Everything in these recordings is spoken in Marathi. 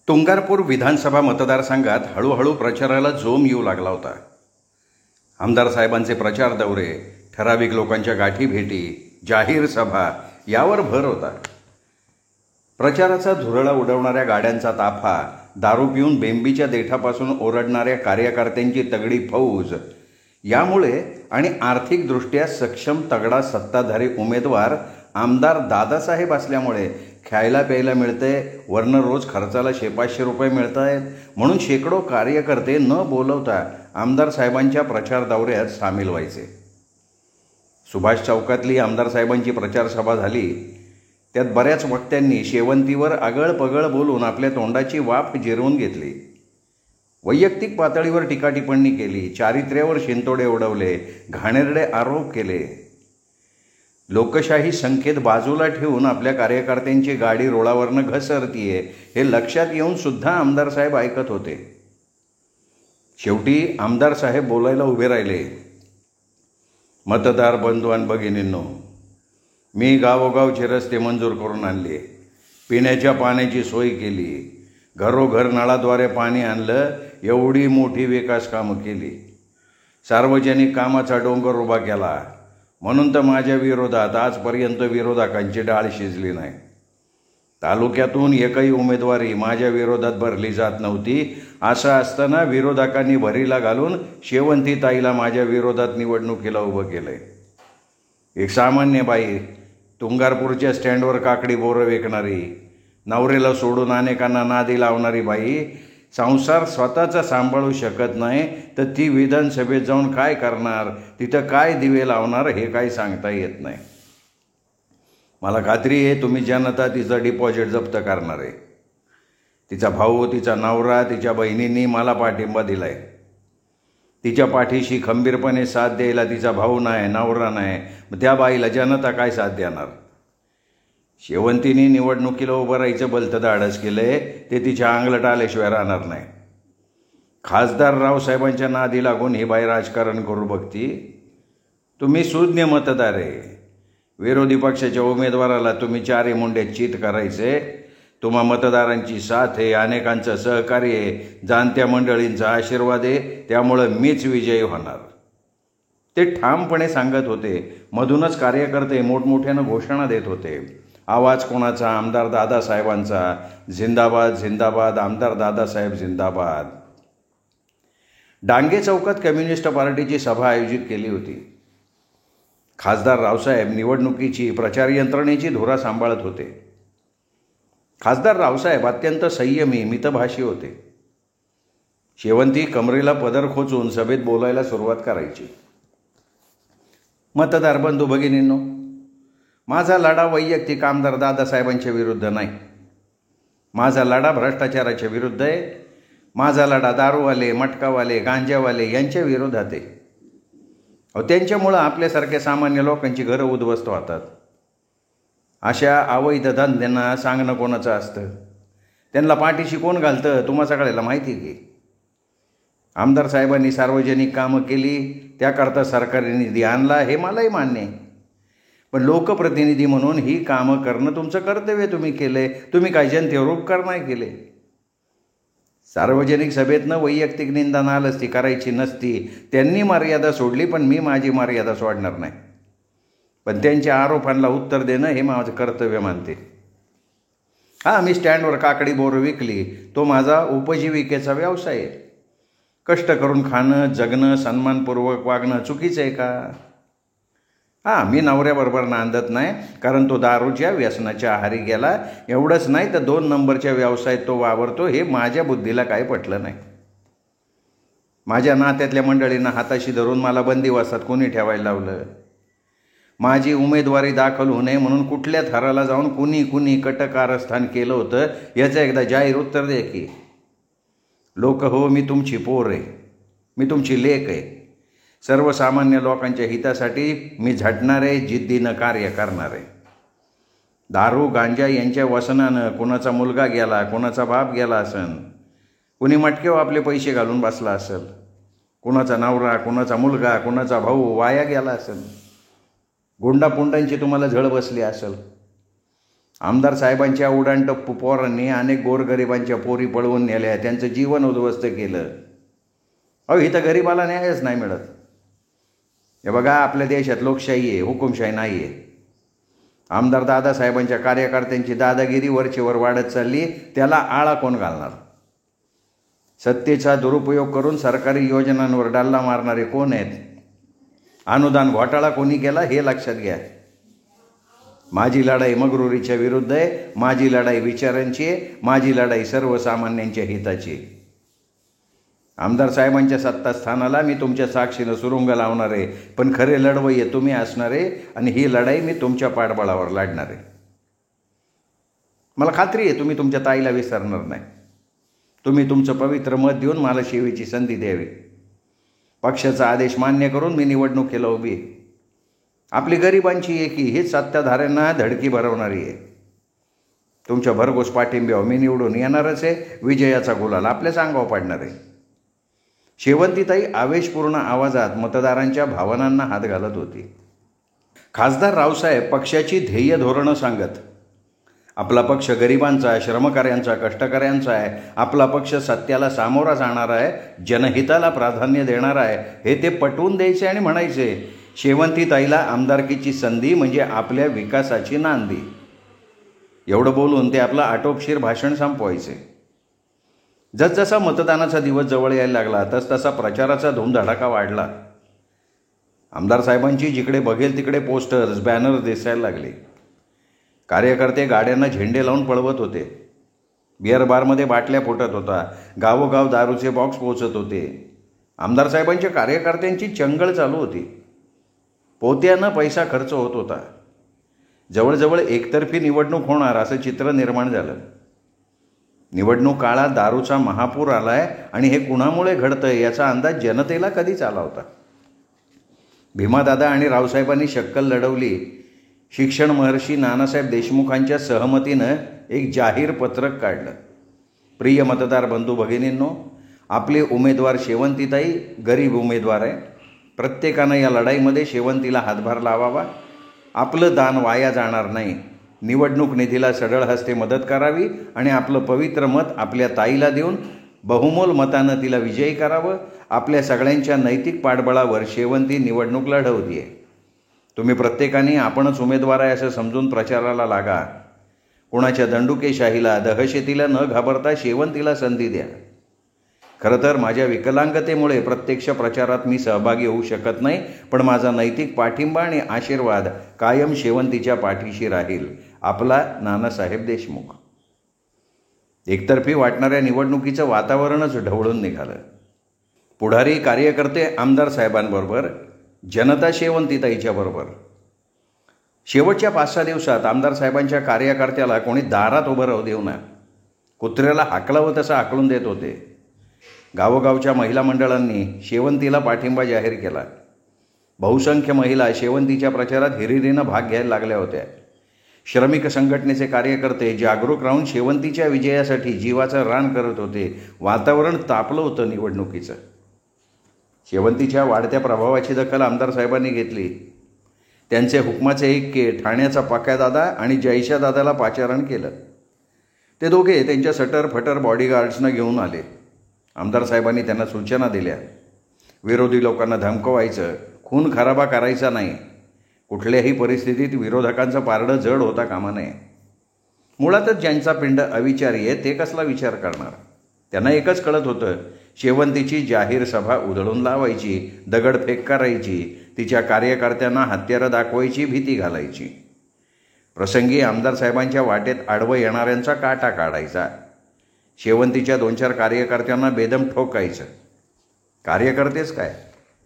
तुंगारपूर विधानसभा मतदारसंघात हळूहळू प्रचाराला जोम येऊ लागला होता. आमदार साहेबांचे प्रचार दौरे, ठराविक लोकांच्या गाठीभेटी, जाहीर सभा यावर भर होता. प्रचाराचा धुरळा उडवणाऱ्या गाड्यांचा ताफा, दारू पिऊन बेंबीच्या देठापासून ओरडणाऱ्या कार्यकर्त्यांची तगडी फौज यामुळे आणि आर्थिकदृष्ट्या सक्षम तगडा सत्ताधारी उमेदवार आमदार दादासाहेब असल्यामुळे खायला प्यायला मिळते, वरनं रोज खर्चाला 500 रुपये मिळत आहेत म्हणून शेकडो कार्यकर्ते न बोलवता आमदार साहेबांच्या प्रचार दौऱ्यात सामील व्हायचे. सुभाष चौकातली आमदार साहेबांची प्रचारसभा झाली. त्यात बऱ्याच वक्त्यांनी शेवंतीवर आगळपगळ बोलून आपल्या तोंडाची वाफ जिरवून घेतली. वैयक्तिक पातळीवर टीकाटिप्पणी केली, चारित्र्यावर शिंतोडे उडवले, घाणेरडे आरोप केले. लोकशाही संकेत बाजूला ठेवून आपल्या कार्यकर्त्यांची गाडी रुळावरनं घसरतीये हे लक्षात येऊन सुद्धा आमदार साहेब ऐकत होते. शेवटी आमदार साहेब बोलायला उभे राहिले. मतदार बंधू आणि भगिनींनो, मी गावोगावचे रस्ते मंजूर करून आणले, पिण्याच्या पाण्याची सोय केली, घरोघर नळाद्वारे पाणी आणलं, एवढी मोठी विकास कामं केली, सार्वजनिक कामाचा डोंगर उभा केला. म्हणून तर माझ्या विरोधात आजपर्यंत विरोधकांची डाळ शिजली नाही. तालुक्यातून एकही उमेदवारी माझ्या विरोधात भरली जात नव्हती. असं असताना विरोधकांनी भरीला घालून शेवंतीताईला माझ्या विरोधात निवडणुकीला उभं केलंय. एक सामान्य बाई, तुंगारपूरच्या स्टँडवर काकडी बोरं विकणारी, नवऱ्याला सोडून अनेकांना नादी लावणारी बाई संसार स्वतःचा सांभाळू शकत नाही तर ती विधानसभेत जाऊन काय करणार, तिथं काय दिवे लावणार हे काही सांगता येत नाही. मला खात्री आहे तुम्ही जनता तिचं डिपॉझिट जप्त करणार आहे. तिचा भाऊ, तिचा नवरा, तिच्या बहिणींनी मला पाठिंबा दिला आहे. तिच्या पाठीशी खंबीरपणे साथ द्यायला तिचा भाऊ नाही, नवरा नाही, मग त्या बाईला जनता काय साथ देणार? शेवंतीने निवडणुकीला उभं राहायचं भलतं धाडस केलंय, ते तिच्या अंगलट आल्याशिवाय राहणार नाही. खासदार रावसाहेबांच्या नादी लागून ही बाई राजकारण करू बघती. तुम्ही सुज्ञ मतदार आहे. विरोधी पक्षाच्या उमेदवाराला तुम्ही चारी मुंड्यात चित करायचे. तुम्हा मतदारांची साथ आहे, अनेकांचं सहकार्य आहे, जाणत्या मंडळींचा आशीर्वाद आहे, त्यामुळं मीच विजयी होणार, ते ठामपणे सांगत होते. मधूनच कार्यकर्ते मोठमोठ्यानं घोषणा देत होते. आवाज कोणाचा? आमदार दादासाहेबांचा. जिंदाबाद जिंदाबाद, आमदार दादासाहेब जिंदाबाद. डांगे चौकात कम्युनिस्ट पार्टीची सभा आयोजित केली होती. खासदार रावसाहेब निवडणुकीची प्रचार यंत्रणेची धुरा सांभाळत होते. खासदार रावसाहेब अत्यंत संयमी, मितभाषी होते. शेवंती कमरेला पदर खोचून सभेत बोलायला सुरुवात करायची. मतदार बंधू भगिनींनो, माझा लढा वैयक्तिक आमदार दादासाहेबांच्या विरुद्ध नाही. माझा लढा भ्रष्टाचाराच्या विरुद्ध आहे. माझा लढा दारूवाले, मटकावाले, गांजावाले यांच्या विरोधात आहे. त्यांच्यामुळं आपल्यासारख्या सामान्य लोकांची घरं उद्ध्वस्त होतात. अशा अवैध धंद्यांना सांगणं कोणाचं असतं? त्यांना पाठीशी कोण घालतं तुम्हा सगळ्याला माहिती की. आमदार साहेबांनी सार्वजनिक कामं केली, त्याकरता सरकारी निधी आणला, हे मलाही मान्य आहे. पण लोकप्रतिनिधी म्हणून ही कामं करणं तुमचं कर्तव्य तुम्ही केले. तुम्ही काही जनतेवर उपकार नाही केले. सार्वजनिक सभेतनं वैयक्तिक निंदा नालस्ती करायची नसती. त्यांनी मर्यादा सोडली, पण मी माझी मर्यादा सोडणार नाही. पण त्यांच्या आरोपांना उत्तर देणं हे माझं कर्तव्य मानते. हां, मी स्टँडवर काकडी बोरं विकली, तो माझा उपजीविकेचा व्यवसाय आहे. कष्ट करून खाणं, जगणं, सन्मानपूर्वक वागणं चुकीचं आहे का? हां, मी नवऱ्याबरोबर नांदत नाही, कारण तो दारूच्या व्यसनाच्या आहारी गेला. एवढंच नाही तर 2 नंबरच्या व्यवसायात तो वावरतो, हे माझ्या बुद्धीला काही पटलं नाही. माझ्या नात्यातल्या मंडळींना हाताशी धरून मला बंदिवासात कोणी ठेवायला लावलं? माझी उमेदवारी दाखल होऊ नये म्हणून कुठल्या थराला जाऊन कुणी कटकारस्थान केलं होतं याचं एकदा जाहीर उत्तर दे की. लोक हो, मी तुमची पोर आहे, मी तुमची लेक आहे. सर्वसामान्य लोकांच्या हितासाठी मी झटणारे, जिद्दीनं कार्य करणारे. दारू गांजा यांच्या व्यसनानं कुणाचा मुलगा गेला, कुणाचा बाप गेला असेल, कुणी मटक्यावर आपले पैसे घालून बसला असेल, कुणाचा नवरा, कुणाचा मुलगा, कुणाचा भाऊ वाया गेला असेल, गुंडापुंडांची तुम्हाला झळ बसली असेल. आमदार साहेबांच्या उडाणटप्पू पोरांनी अनेक गोरगरिबांच्या पोरी पळवून नेल्या, त्यांचं जीवन उद्ध्वस्त केलं. इथं गरिबाला न्यायच नाही मिळत. हे बघा, आपल्या देशात लोकशाही आहे, हुकुमशाही नाही आहे. आमदार दादासाहेबांच्या कार्यकर्त्यांची दादागिरी वरचेवर वाढत चालली, त्याला आळा कोण घालणार? सत्तेचा दुरुपयोग करून सरकारी योजनांवर डल्ला मारणारे कोण आहेत? अनुदान घोटाळा कोणी केला हे लक्षात घ्या. माझी लढाई मगरुरीच्या विरुद्ध आहे, माझी लढाई विचारांची आहे, माझी लढाई सर्वसामान्यांच्या हिताची. आमदार साहेबांच्या सत्तास्थानाला मी तुमच्या साक्षीनं सुरुंग लावणार आहे, पण खरे लढवय्ये तुम्ही असणार आहे आणि ही लढाई मी तुमच्या पाठबळावर लढणार आहे. मला खात्री आहे तुम्ही तुमच्या ताईला विसरणार नाही. तुम्ही तुमचं पवित्र मत देऊन मला सेवेची संधी द्यावी. पक्षाचा आदेश मान्य करून मी निवडणुकीला उभी आहे. आपली गरिबांची एकी हीच सत्ताधाऱ्यांना धडकी भरवणारी आहे. तुमच्या भरघोस पाठिंब्यावर मी निवडून येणारच आहे. विजयाचा गुलाल आपल्याच अंगावर पाडणार आहे. शेवंतीताई आवेशपूर्ण आवाजात मतदारांच्या भावनांना हात घालत होती. खासदार रावसाहेब पक्षाची ध्येय धोरणं सांगत. आपला पक्ष गरिबांचा, श्रमकार्यांचा, कष्टकऱ्यांचा आहे. आपला पक्ष सत्याला सामोरा जाणार आहे, जनहिताला प्राधान्य देणार आहे, हे ते पटवून द्यायचे आणि म्हणायचे शेवंतीताईला आमदारकीची संधी म्हणजे आपल्या विकासाची नांदी. एवढं बोलून ते आपलं आटोपशीर भाषण संपवायचे. जसजसा मतदानाचा दिवस जवळ यायला लागला तसतसा प्रचाराचा धूमधडाका वाढला. आमदार साहेबांची जिकडे बघेल तिकडे पोस्टर्स, बॅनर दिसायला लागले. कार्यकर्ते गाड्यांना झेंडे लावून पळवत होते. बिअर बारमध्ये बाटल्या फुटत होता. गावोगाव दारूचे बॉक्स पोचत होते. आमदार साहेबांच्या कार्यकर्त्यांची चंगळ चालू होती. पोत्यानं पैसा खर्च होत होता. जवळजवळ एकतर्फी निवडणूक होणार असं चित्र निर्माण झालं. निवडणूक काळात दारूचा महापूर आलाय आणि हे कुणामुळे घडतंय याचा अंदाज जनतेला कधीच आला होता. भीमादादा आणि रावसाहेबांनी शक्कल लढवली. शिक्षण महर्षी नानासाहेब देशमुखांच्या सहमतीनं एक जाहीर पत्रक काढलं. प्रिय मतदार बंधू भगिनींनो, आपले उमेदवार शेवंतीताई गरीब उमेदवार आहे. प्रत्येकानं या लढाईमध्ये शेवंतीला हातभार लावावा. आपलं दान वाया जाणार नाही. निवडणूक निधीला सढळ हस्ते मदत करावी आणि आपलं पवित्र मत आपल्या ताईला देऊन बहुमोल मतानं तिला विजयी करावं. आपल्या सगळ्यांच्या नैतिक पाठबळावर शेवंती निवडणूक लढवते. तुम्ही प्रत्येकाने आपणच उमेदवार आहे असं समजून प्रचाराला लागा. कुणाच्या दंडुकेशाहीला, दहशतीला न घाबरता शेवंतीला संधी द्या. खरं तर माझ्या विकलांगतेमुळे प्रत्यक्ष प्रचारात मी सहभागी होऊ शकत नाही, पण माझा नैतिक पाठिंबा आणि आशीर्वाद कायम शेवंतीच्या पाठीशी राहील. आपला नानासाहेब देशमुख. एकतर्फी वाटणाऱ्या निवडणुकीचं वातावरणच ढवळून निघालं. पुढारी कार्यकर्ते आमदार साहेबांबरोबर, जनता शेवंतीताईच्या बरोबर. शेवटच्या 5-6 दिवसात आमदार साहेबांच्या कार्यकर्त्याला कोणी दारात उभं राहू देऊ नये. कुत्र्याला हाकलावं तसं हाकलून देत होते. गावोगावच्या महिला मंडळांनी शेवंतीला पाठिंबा जाहीर केला. बहुसंख्य महिला शेवंतीच्या प्रचारात हिरिरीनं भाग घ्यायला लागल्या होत्या. श्रमिक संघटनेचे कार्यकर्ते जागरूक राहून शेवंतीच्या विजयासाठी जीवाचं रान करत होते. वातावरण तापलं होतं निवडणुकीचं. शेवंतीच्या वाढत्या प्रभावाची दखल आमदार साहेबांनी घेतली. त्यांचे हुकमाचे ऐक्य ठाण्याचा पक्यादादा आणि जयशादादाला पाचारण केलं. ते दोघे त्यांच्या सटर फटर बॉडीगार्ड्सना घेऊन आले. आमदार साहेबांनी त्यांना सूचना दिल्या. विरोधी लोकांना धमकवायचं, खून खराबा करायचा नाही. कुठल्याही परिस्थितीत विरोधकांचं पारडं जड होता कामा नये. मुळातच ज्यांचा पिंड अविचारी आहे ते कसला विचार करणार. त्यांना एकच कळत होतं, शेवंतीची जाहीर सभा उधळून लावायची, दगडफेक करायची, तिच्या कार्यकर्त्यांना हत्यारं दाखवायची, भीती घालायची. प्रसंगी आमदार साहेबांच्या वाटेत आडवं येणाऱ्यांचा काटा काढायचा. शेवंतीच्या 2-4 कार्यकर्त्यांना बेदम ठोकायचं. कार्यकर्तेच काय,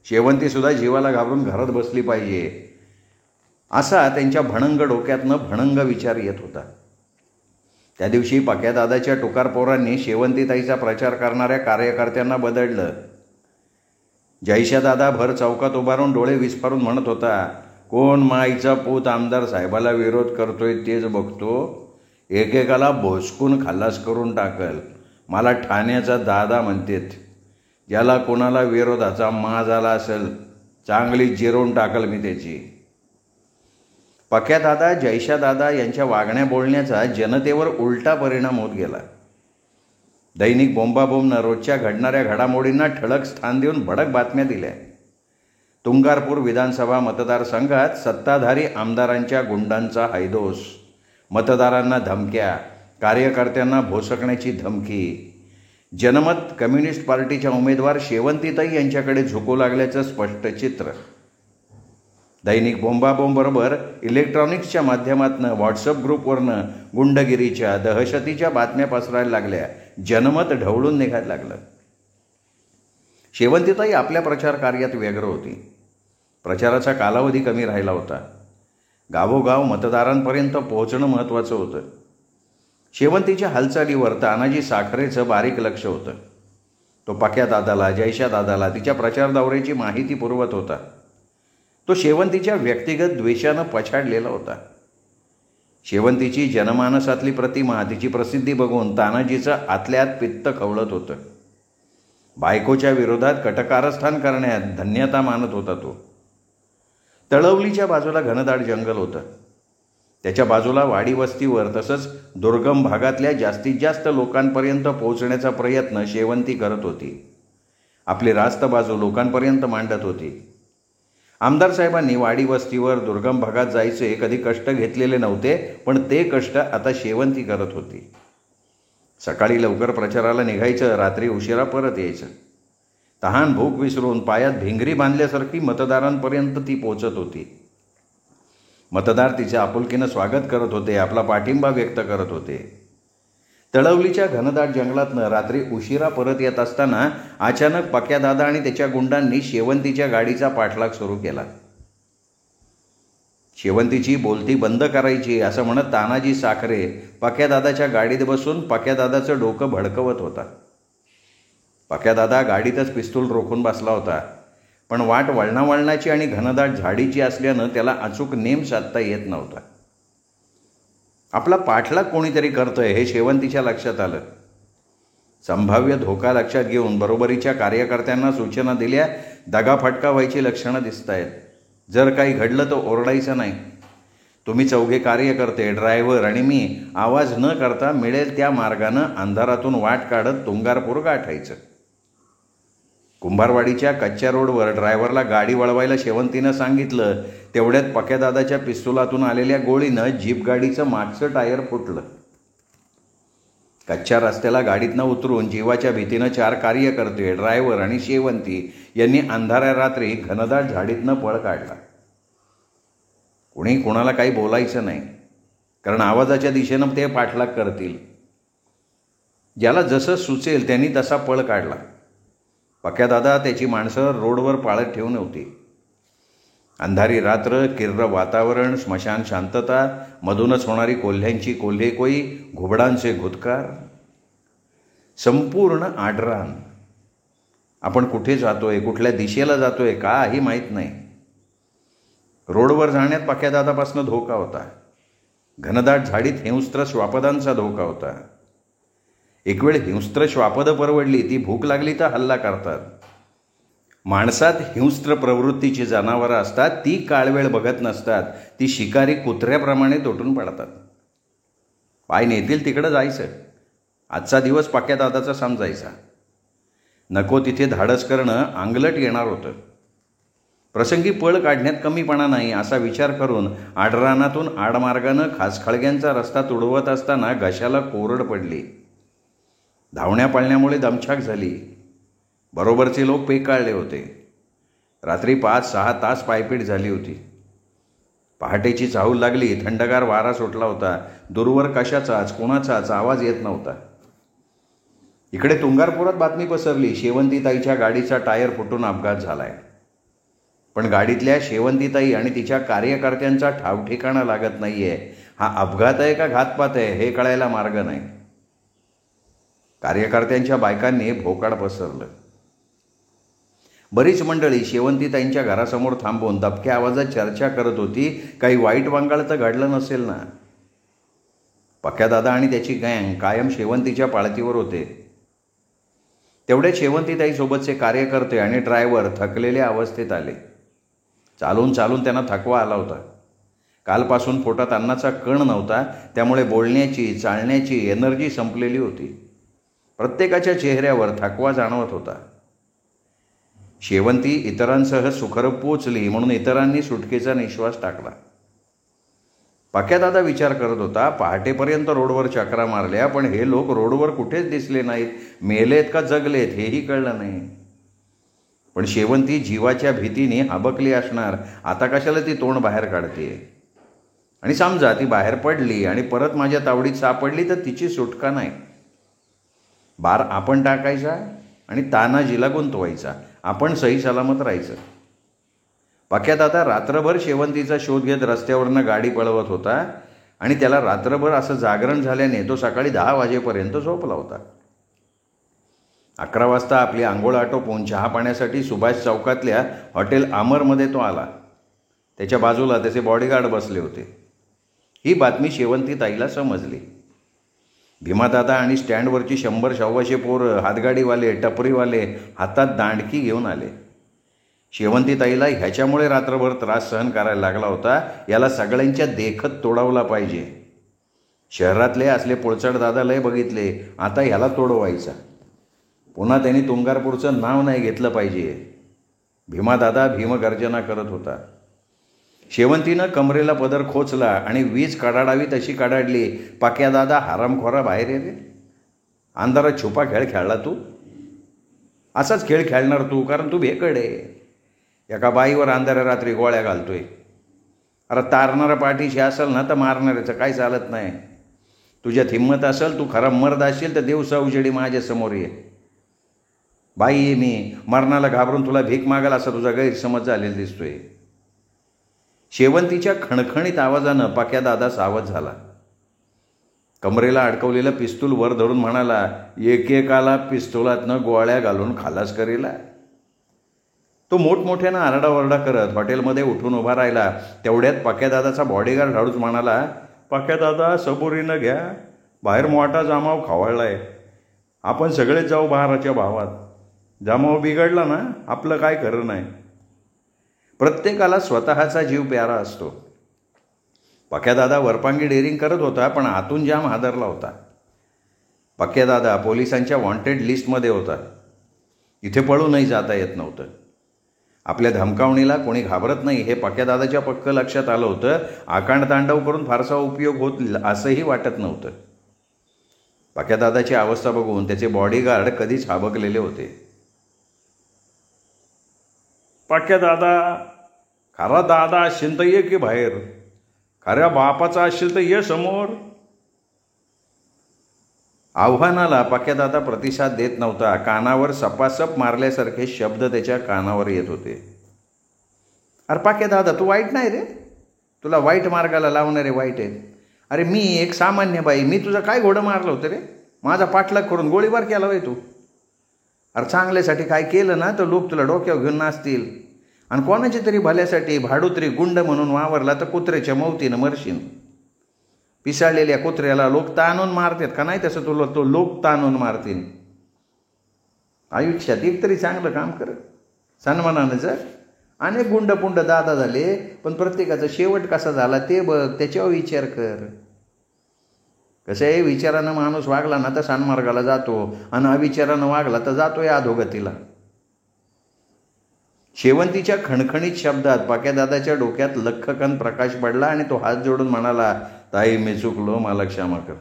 शेवंतीसुद्धा जीवाला घाबरून घरात बसली पाहिजे असा त्यांच्या भणंग डोक्यातनं भणंग विचार येत होता. त्या दिवशी पक्यादादाच्या टुकारपोरांनी शेवंतीताईचा प्रचार करणाऱ्या कार्यकर्त्यांना बदललं. जयशादादा भर चौकात उभारून डोळे विस्फारून म्हणत होता, कोण माईचा पूत आमदार साहेबाला विरोध करतोय तेच बघतो. एकेकाला भोसकून खल्लास करून टाकल. मला ठाण्याचा दादा म्हणतेत. ज्याला कोणाला विरोधाचा माज आला असेल चांगली जिरवून टाकल मी त्याची. पक्यादादा जयशादादा यांच्या वागण्या बोलण्याचा जनतेवर उलटा परिणाम होत गेला. दैनिक बोंबाबोंबनं रोजच्या घडणाऱ्या घडामोडींना ठळक स्थान देऊन भडक बातम्या दिल्या. तुंगारपूर विधानसभा मतदारसंघात सत्ताधारी आमदारांच्या गुंडांचा हैदोस, मतदारांना धमक्या, कार्यकर्त्यांना भोसकण्याची धमकी. जनमत कम्युनिस्ट पार्टीच्या उमेदवार शेवंतीताई यांच्याकडे झुकू लागल्याचं स्पष्ट चित्र. दैनिक बोंबाबोंबरोबर इलेक्ट्रॉनिक्सच्या माध्यमातून व्हॉट्सअप ग्रुपवरनं गुंडगिरीच्या दहशतीच्या बातम्या पसरायला लागल्या. जनमत ढवळून निघायला लागलं. शेवंतीताई आपल्या प्रचार कार्यात व्यग्र होती. प्रचाराचा कालावधी कमी राहिला होता. गावोगाव मतदारांपर्यंत पोहोचणं महत्त्वाचं होतं. शेवंतीच्या हालचालीवर तानाजी साखरेचं बारीक लक्ष होतं. तो पक्यादादाला, जयशादादाला तिच्या प्रचार दौऱ्याची माहिती पुरवत होता. तो शेवंतीच्या व्यक्तिगत द्वेषानं पछाडलेला होता. शेवंतीची जनमानसातली प्रतिमा, तिची प्रसिद्धी बघून तानाजीचं आतल्यात पित्त खवळत होतं. बायकोच्या विरोधात कटकारस्थान करण्यात धन्यता मानत होता तो. तळवलीच्या बाजूला घनदाट जंगल होतं. त्याच्या बाजूला वाडी वस्तीवर तसंच दुर्गम भागातल्या जास्तीत जास्त लोकांपर्यंत पोहोचण्याचा प्रयत्न शेवंती करत होती. आपली रास्त बाजू लोकांपर्यंत मांडत होती. आमदार साहेबांनी वाडी वस्तीवर दुर्गम भागात जायचे कधी कष्ट घेतलेले नव्हते, पण ते कष्ट आता शेवंती करत होती. सकाळी लवकर प्रचाराला निघायचं, रात्री उशिरा परत यायचं. तहान भूक विसरून पायात भिंगरी बांधल्यासारखी मतदारांपर्यंत ती पोचत होती. मतदार तिचे आपुलकीनं स्वागत करत होते, आपला पाठिंबा व्यक्त करत होते. तळवलीच्या घनदाट जंगलातनं रात्री उशिरा परत येत असताना अचानक पक्यादादा आणि त्याच्या गुंडांनी शेवंतीच्या गाडीचा पाठलाग सुरू केला. शेवंतीची बोलती बंद करायची असं म्हणत तानाजी साखरे पक्यादादाच्या गाडीत बसून पक्यादादाचं डोकं भडकवत होता. पक्यादादा गाडीतच पिस्तूल रोखून बसला होता, पण वाट वळणावळणाची आणि घनदाट झाडीची असल्यानं त्याला अचूक नेम साधता येत नव्हता. आपला पाठलाग कोणीतरी करतोय हे शेवंतीच्या लक्षात आलं. संभाव्य धोका लक्षात घेऊन बरोबरीच्या कार्यकर्त्यांना सूचना दिल्या. दगाफटका व्हायची लक्षणं दिसत आहेत. जर काही घडलं तर ओरडायचं नाही. तुम्ही चौघे कार्यकर्ते, ड्रायव्हर आणि मी आवाज न करता मिळेल त्या मार्गानं अंधारातून वाट काढत तुंगारपूर गाठायचं. कुंभारवाडीच्या कच्च्या रोडवर ड्रायव्हरला गाडी वळवायला शेवंतीनं सांगितलं. तेवढ्यात पक्यादादाच्या पिस्तुलातून आलेल्या गोळीनं जीप गाडीचं मागचं टायर फुटलं. कच्च्या रस्त्याला गाडीतनं उतरून जीवाच्या भीतीनं 4 कार्यकर्ते, ड्रायव्हर आणि शेवंती यांनी अंधाऱ्या रात्री घनदाट झाडीतनं पळ काढला. कुणी कुणाला काही बोलायचं नाही, कारण आवाजाच्या दिशेनं ते पाठलाग करतील. ज्याला जसं सुचेल त्यांनी तसा पळ काढला. पक्यादादा त्याची माणसं रोडवर पाळत ठेवून होती. अंधारी रात्र, किर्र वातावरण, स्मशान शांतता, मधूनच होणारी कोल्ह्यांची कोल्हेकोई, घुबडांचे घुतकार, संपूर्ण आडरान. आपण कुठे जातोय, कुठल्या दिशेला जातोय काही माहीत नाही. रोडवर जाण्यात पक्यादादापासून धोका होता. घनदाट झाडीत हिंस्त्र श्वापदांचा धोका होता. एक वेळ हिंस्त्र श्वापदं परवडली, ती भूक लागली तर हल्ला करतात. माणसात हिंस्त्र प्रवृत्तीची जनावरं असतात, ती काळवेळ बघत नसतात. ती शिकारी कुत्र्याप्रमाणे तुटून पडतात. पाय नेतील तिकडं जायचं. आजचा दिवस पक्यादादाचा समजायचा. नको तिथे धाडस करणं अंगलट येणार होतं. प्रसंगी पळ काढण्यात कमीपणा नाही असा विचार करून आडरानातून आडमार्गानं खासखळग्यांचा रस्ता तुडवत असताना घशाला कोरड पडली. धावण्या पळण्यामुळे दमछाक झाली. बरोबरचे लोक पेकाळले होते. रात्री 5-6 तास पायपीट झाली होती. पहाटेची चाहूल लागली. थंडगार वारा सुटला होता. दूरवर कशाचाच कोणाचाच आवाज येत नव्हता. इकडे तुंगारपुरात बातमी पसरली, शेवंतीताईच्या गाडीचा टायर फुटून अपघात झालाय. पण गाडीतल्या शेवंतीताई आणि तिच्या कार्यकर्त्यांचा ठावठिकाणा लागत नाहीये. हा अपघात आहे का घातपात आहे हे कळायला मार्ग नाही. कार्यकर्त्यांच्या बायकांनी भोकाड पसरलं. बरीच मंडळी शेवंतीताईंच्या घरासमोर थांबून दबक्या आवाजात चर्चा करत होती. काही वाईट वांगाळ तर घडलं नसेल ना. पक्यादादा आणि त्याची गँग कायम शेवंतीच्या पाळतीवर होते. तेवढ्यात शेवंतीताईसोबतचे कार्यकर्ते आणि ड्रायव्हर थकलेल्या अवस्थेत आले. चालून चालून त्यांना थकवा आला होता. कालपासून पोटात अन्नाचा कण नव्हता, त्यामुळे बोलण्याची चालण्याची एनर्जी संपलेली होती. प्रत्येकाच्या चेहऱ्यावर थकवा जाणवत होता. शेवंती इतरांसह सुखरूप पोचली म्हणून इतरांनी सुटकेचा निश्वास टाकला. पक्यादादा विचार करत होता, पहाटेपर्यंत रोडवर चक्रा मारल्या, पण हे लोक रोडवर कुठेच दिसले नाहीत. मेलेत का जगलेत हेही कळलं नाही. पण शेवंती जीवाच्या भीतीने हबकली असणार. आता कशाला ती तोंड बाहेर काढते? आणि समजा ती बाहेर पडली आणि परत माझ्या तावडीत सापडली तर तिची सुटका नाही. बार आपण टाकायचा आणि तानाजीला गुंतवायचा. आपण सही सलामत राहायचं. पक्यादादा रात्रभर शेवंतीचा शोध घेत रस्त्यावरनं गाडी पळवत होता आणि त्याला रात्रभर असं जागरण झाल्याने तो सकाळी 10 वाजेपर्यंत झोपला होता. 11 वाजता आपली आंघोळ आटोपून चहा पाण्यासाठी सुभाष चौकातल्या हॉटेल अमरमध्ये तो आला. त्याच्या बाजूला त्याचे बॉडीगार्ड बसले होते. ही बातमी शेवंती ताईला समजली. भीमादादा आणि स्टँडवरची 100-125 पोरं, हातगाडीवाले, टपरीवाले हातात दांडकी घेऊन आले. शेवंती ताईला ह्याच्यामुळे रात्रभर त्रास सहन करायला लागला होता. याला सगळ्यांच्या देखत तोडावला पाहिजे. शहरातले असले पोळचड दादा लय बघितले, आता ह्याला तोडवायचा. पुन्हा त्यांनी तुंगारपूरचं नाव नाही घेतलं पाहिजे. भीमादादा भीमगर्जना करत होता. शेवंतीनं कमरेला पदर खोचला आणि वीज कडाडावी तशी कडाडली. पक्यादादा हरामखोरा बाहेर ये रे. अंधारात छुपा खेळ खेळला तू? असाच खेळ खेळणार तू, कारण तू भेकड आहे. एका बाईवर अंधाऱ्या रात्री गोळ्या घालतोय. अरे तारणारा पाठीशी असेल ना तर मारणाऱ्याचं काही चालत नाही. तुझ्यात हिंमत असेल, तू खरा मर्द असेल तर दिवसा उजेडी माझ्यासमोर ये. बाई आहे मी, मरणाला घाबरून तुला भीक मागाल असा तुझा गैरसमज झालेला दिसतोय. शेवंतीच्या खणखणीत आवाजानं पक्यादादा सावध झाला. कमरेला अडकवलेलं पिस्तूल वर धरून म्हणाला, एकेकाला पिस्तुलातनं गोळ्या घालून खालास करेला. तो मोठमोठ्यानं आरडाओरडा करत हॉटेलमध्ये उठून उभा राहिला. तेवढ्यात पक्यादादाचा बॉडीगार्ड हळूच म्हणाला, पक्यादादा सबुरीनं घ्या, बाहेर मोठा जमाव खवळलाय. आपण सगळेच जाऊ बहाराच्या भावात. जमाव बिघडला ना आपलं काय खरं नाही. प्रत्येकाला स्वतःचा जीव प्यारा असतो. पक्यादादा वरपांगी डेअरिंग करत होता, पण आतून जाम हादरला होता. पक्यादादा पोलिसांच्या वॉन्टेड लिस्टमध्ये होता. इथे पळूनही जाता येत नव्हतं. आपल्या धमकावणीला कोणी घाबरत नाही हे पक्यादादाच्या पक्क लक्षात आलं होतं. आकांड तांडव करून फारसा उपयोग होत असंही वाटत नव्हतं. पक्यादादाची अवस्था बघून त्याचे बॉडीगार्ड कधीच हाबकलेले होते. पक्यादादा, खरा दादा असशील तर ये की बाहेर. खऱ्या बापाचा असशील तर ये समोर. आव्हानाला पक्यादादा प्रतिसाद देत नव्हता. कानावर सपासप मारल्यासारखे शब्द त्याच्या कानावर येत होते. अरे पक्यादादा, तू वाईट नाही रे. तुला वाईट मार्गाला लावणारे वाईट आहेत. अरे मी एक सामान्य बाई, मी तुझं काय घोडं मारलं होतं रे? माझा पाठलाग करून गोळीबार केला होय तू? अरे चांगल्यासाठी काय केलं ना तर लोक तुला डोक्यावर घेऊन नाचतील. आणि कोणाच्या तरी भल्यासाठी भाडुत्री गुंड म्हणून वावरला तर कुत्र्याच्या मौतीनं मरशील. पिसाळलेल्या कुत्र्याला लोक ताणून मारतात का नाही? तसं तुला तो लोक ताणून मारतील. आयुष्यात एक तरी चांगलं काम कर, सन्मानानं जर. अनेक गुंडपुंड दादा झाले, पण प्रत्येकाचा शेवट कसा झाला ते बघ, त्याच्यावर विचार कर. कसं आहे, विचारानं माणूस वागला ना तर सन्मार्गाला जातो, आणि अविचारानं वागला तर जातोय अधोगतीला. शेवंतीच्या खणखणीत शब्दात पक्यादादाच्या डोक्यात लख्खकन प्रकाश पडला आणि तो हात जोडून म्हणाला, ताई मी चुकलो, मला क्षमा कर.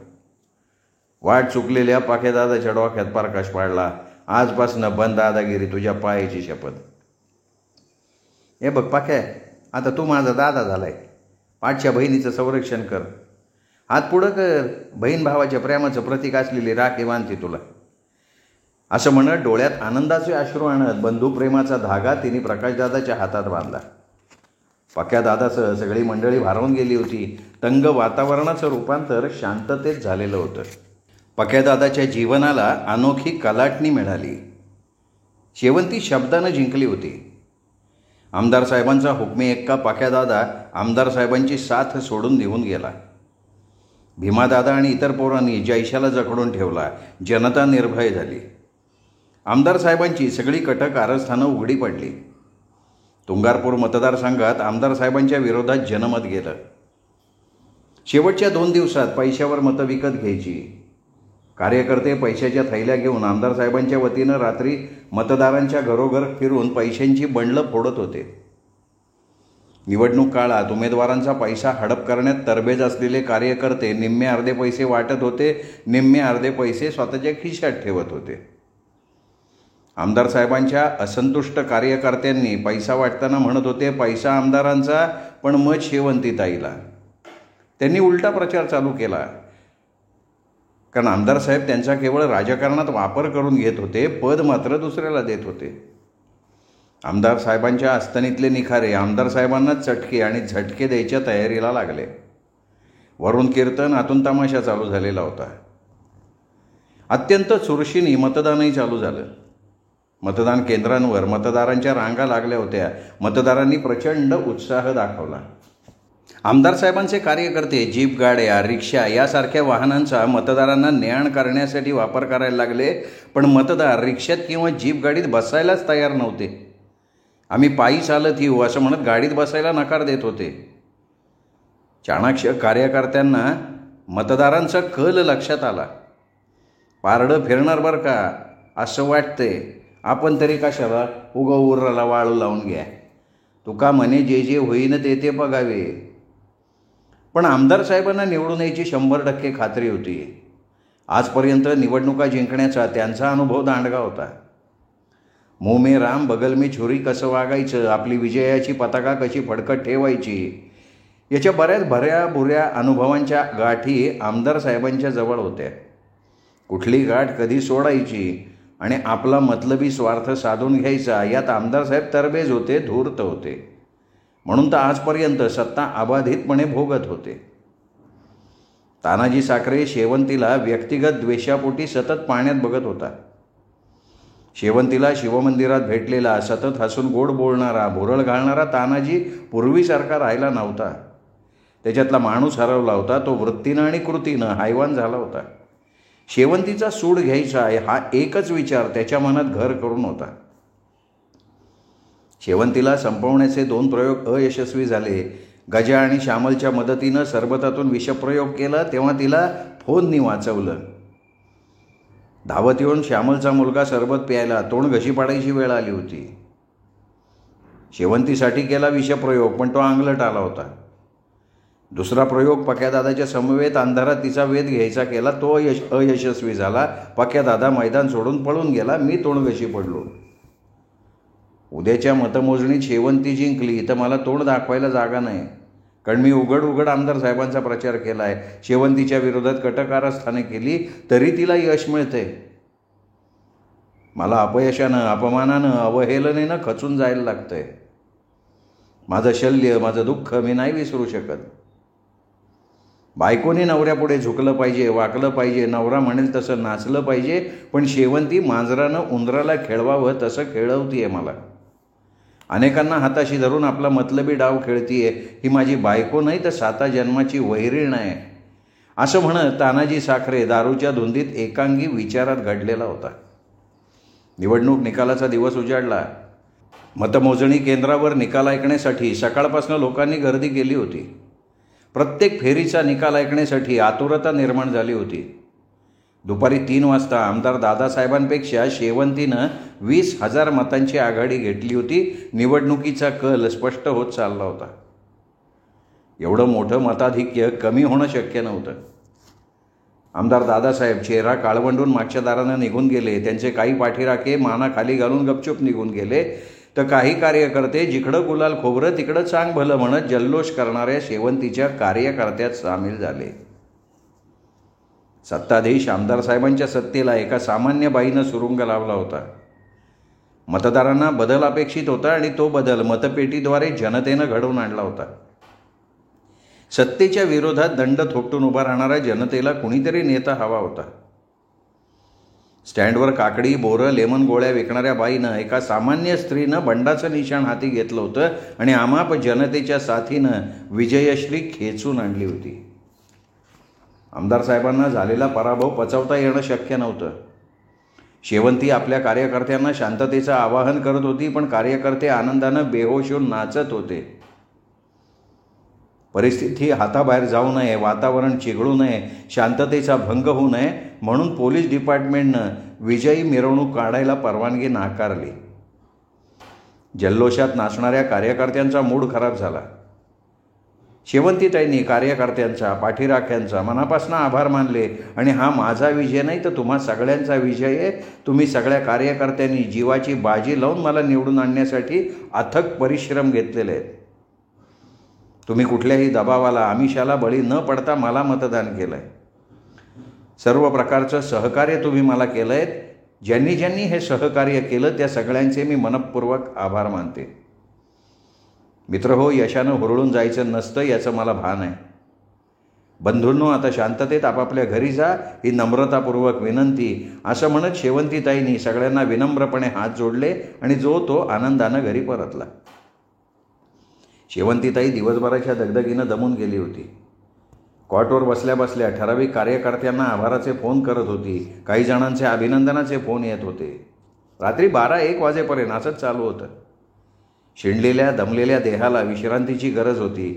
वाट चुकलेल्या पक्यादादाच्या डोक्यात प्रकाश पडला. आजपासनं बंद दादागिरी, तुझ्या पायाची शपथ. हे बघ पाक्या, आता तू माझा दादा झालाय. पाठच्या बहिणीचं संरक्षण कर. हात पुढं कर. बहीण भावाच्या प्रेमाचं प्रतीक असलेली राखी बांधते तुला. असं म्हणत डोळ्यात आनंदाचे अश्रू आणत बंधुप्रेमाचा धागा तिने प्रकाशदादाच्या हातात बांधला. पक्यादादासह सगळी मंडळी भारावून गेली होती. तंग वातावरणाचं रूपांतर शांततेत झालेलं होतं. पक्यादादाच्या जीवनाला अनोखी कलाटणी मिळाली. शेवंती शब्दानं जिंकली होती. आमदार साहेबांचा हुकमी एक्का पक्यादादा आमदार साहेबांची साथ सोडून निघून गेला. भीमादादा आणि इतर पोरांनी जैशाला जखडून ठेवला. जनता निर्भय झाली. आमदार साहेबांची सगळी कटक कारस्थानं उघडी पडली. तुंगारपूर मतदारसंघात आमदार साहेबांच्या विरोधात जनमत गेलं. शेवटच्या 2 दिवसात पैशावर मतं विकत घ्यायची. कार्यकर्ते पैशाच्या थैल्या घेऊन आमदार साहेबांच्या वतीनं रात्री मतदारांच्या घरोघर फिरून पैशांची बंडलं फोडत होते. निवडणूक काळात उमेदवारांचा पैसा हडप करण्यात तरबेज असलेले कार्यकर्ते निम्मे अर्धे पैसे वाटत होते, निम्मे अर्धे पैसे स्वतःच्या खिशात ठेवत होते. आमदार साहेबांच्या असंतुष्ट कार्यकर्त्यांनी पैसा वाटताना म्हणत होते, पैसा आमदारांचा पण मत शेवंतीताईला. त्यांनी उलटा प्रचार चालू केला, कारण आमदार साहेब त्यांचा केवळ राजकारणात वापर करून घेत होते, पद मात्र दुसऱ्याला देत होते. आमदार साहेबांच्या अस्तनीतले निखारे आमदार साहेबांना चटके आणि झटके द्यायच्या तयारीला लागले. वरून कीर्तन, आतून तमाशा चालू झालेला होता. अत्यंत चुरशीने मतदानही चालू झालं. मतदान केंद्रांवर मतदारांच्या रांगा लागल्या होत्या. मतदारांनी प्रचंड उत्साह दाखवला. आमदार साहेबांचे कार्यकर्ते जीप गाड्या, रिक्षा यासारख्या वाहनांचा मतदारांना ने-आण करण्यासाठी वापर करायला लागले, पण मतदार रिक्षात किंवा जीप गाडीत बसायलाच तयार नव्हते. आम्ही पायी चालत येऊ असं म्हणत गाडीत बसायला नकार देत होते. चाणाक्ष कार्यकर्त्यांना मतदारांचा कल लक्षात आला. पारडं फिरणार बरं का असं वाटतंय, आपण तरी कशाला उगा उर्राला वाळू लावून घ्या, तुका म्हणे जे जे होईन ते ते बघावे. पण आमदार साहेबांना निवडून यायची 100% खात्री होती. आजपर्यंत निवडणुका जिंकण्याचा त्यांचा अनुभव दांडगा होता. मुँह में राम बगल में छुरी कसं वागायचं, आपली विजयाची पताका कशी फडकत ठेवायची, याच्या बऱ्याच भऱ्या बुऱ्या अनुभवांच्या गाठी आमदार साहेबांच्या जवळ होत्या. कुठली गाठ कधी सोडायची आणि आपला मतलबी स्वार्थ साधून घ्यायचा यात आमदार साहेब तरबेज होते, धूर्त होते. म्हणून तर आजपर्यंत सत्ता अबाधितपणे भोगत होते. तानाजी साखरे शेवंतीला व्यक्तिगत द्वेषापोटी सतत पाण्यात बघत होता. शेवंतीला शिवमंदिरात भेटलेला, सतत हसून गोड बोलणारा, भुरळ घालणारा तानाजी पूर्वीसारखा राहिला नव्हता. त्याच्यातला माणूस हरवला होता. तो वृत्तीनं आणि कृतीनं हैवान झाला होता. शेवंतीचा सूड घ्यायचा हा एकच विचार त्याच्या मनात घर करून होता. शेवंतीला संपवण्याचे 2 प्रयोग अयशस्वी झाले. गजा आणि श्यामलच्या मदतीनं सरबतातून विषप्रयोग केला तेव्हा तिला फोननी वाचवलं. धावत येऊन श्यामलचा मुलगा सरबत प्यायला तोंड घशी पाडायची वेळ आली होती. शेवंतीसाठी केला विषप्रयोग, पण तो अंगलट आला होता. दुसरा प्रयोग पक्यादादाच्या समवेत अंधारात तिचा वेध घ्यायचा केला, तो अयशस्वी झाला. पक्यादादा मैदान सोडून पळून गेला. मी तोंड घशी पडलो. उद्याच्या मतमोजणीत शेवंती जिंकली तर मला तोंड दाखवायला जागा नाही, कारण मी उघड आमदार साहेबांचा प्रचार केला आहे. शेवंतीच्या विरोधात कटकारस्थाने केली तरी तिला यश मिळते. मला अपयशानं, अपमानानं, अवहेलनेनं खचून जायला लागतंय. माझं शल्य, माझं दुःख मी नाही विसरू शकत. बायकोने नवऱ्यापुढे झुकलं पाहिजे, वाकलं पाहिजे, नवरा म्हणेल तसं नाचलं पाहिजे, पण शेवंती मांजरानं उंदराला खेळवावं तसं खेळवतीये मला. अनेकांना हाताशी धरून आपला मतलबी डाव खेळतीये. ही माझी बायको नाही तर 7 जन्माची वैरीण आहे, असं म्हणत तानाजी साखरे दारूच्या धुंदीत एकांगी विचारात घडलेला होता. निवडणूक निकालाचा दिवस उजाडला. मतमोजणी केंद्रावर निकाल ऐकण्यासाठी सकाळपासून लोकांनी गर्दी केली होती. प्रत्येक फेरीचा निकाल ऐकण्यासाठी आतुरता निर्माण झाली होती. दुपारी 3 वाजता आमदार दादासाहेबांपेक्षा शेवंतीनं 20,000 मतांची आघाडी घेतली होती. निवडणुकीचा कल स्पष्ट होत चालला होता. एवढं मोठं मताधिक्य कमी होणं शक्य नव्हतं. आमदार दादासाहेब चेहरा काळवंडून मागच्या दारानं निघून गेले. त्यांचे काही पाठीराखे माना खाली घालून गपचूप निघून गेले, तर काही कार्यकर्ते जिकडं गुलाल खोबरं तिकडं चांग भलं म्हणत जल्लोष करणाऱ्या शेवंतीच्या कार्यकर्त्यात सामील झाले. सत्ताधीश आमदार साहेबांच्या सत्तेला एका सामान्य बाईनं सुरुंग लावला होता. मतदारांना बदल अपेक्षित होता आणि तो बदल मतपेटीद्वारे जनतेनं घडवून आणला होता. सत्तेच्या विरोधात दंड थोपटून उभा राहणाऱ्या जनतेला कुणीतरी नेता हवा होता. स्टँडवर काकडी, बोरं, लेमन गोळ्या विकणाऱ्या बाईनं एका सामान्य स्त्रीनं बंडाचं निशाण हाती घेतलं होतं आणि आमाप जनतेच्या साथीनं विजयश्री खेचून आणली होती. आमदार साहेबांना झालेला पराभव पचवता येणं शक्य नव्हतं. शेवंती आपल्या कार्यकर्त्यांना शांततेचं आवाहन करत होती, पण कार्यकर्ते आनंदानं बेहोश होऊन नाचत होते. परिस्थिती हाताबाहेर जाऊ नये, वातावरण चिघळू नये, शांततेचा भंग होऊ नये म्हणून पोलीस डिपार्टमेंटनं विजयी मिरवणूक काढायला परवानगी नाकारली. जल्लोषात नाचणाऱ्या कार्यकर्त्यांचा मूड खराब झाला. शेवंतीताईंनी कार्यकर्त्यांचा, पाठीराख्यांचा मनापासून आभार मानले आणि हा माझा विजय नाही तर तुम्हा सगळ्यांचा विजय आहे. तुम्ही सगळ्या कार्यकर्त्यांनी जीवाची बाजी लावून मला निवडून आणण्यासाठी अथक परिश्रम घेतलेले आहेत. तुम्ही कुठल्याही दबावाला, आमिषाला बळी न पडता मला मतदान केलं आहे. सर्व प्रकारचं सहकार्य तुम्ही मला केलं आहे. ज्यांनी ज्यांनी हे सहकार्य केलं त्या सगळ्यांचे मी मनःपूर्वक आभार मानते. मित्र हो, यशानं हुरळून जायचं नसतं याचं मला भान आहे. बंधूंनो, आता शांततेत आपापल्या घरी जा ही नम्रतापूर्वक विनंती, असं म्हणत शेवंतीताईंनी सगळ्यांना विनम्रपणे हात जोडले आणि जो तो आनंदानं घरी परतला. शेवंतीताई दिवसभराच्या दगदगीनं दमून गेली होती. कॉटवर बसल्या बसल्या ठराविक कार्यकर्त्यांना आभाराचे फोन करत होती. काही जणांचे अभिनंदनाचे फोन येत होते. रात्री 12-1 वाजेपर्यंत असंच चालू होतं. शिणलेल्या दमलेल्या देहाला विश्रांतीची गरज होती.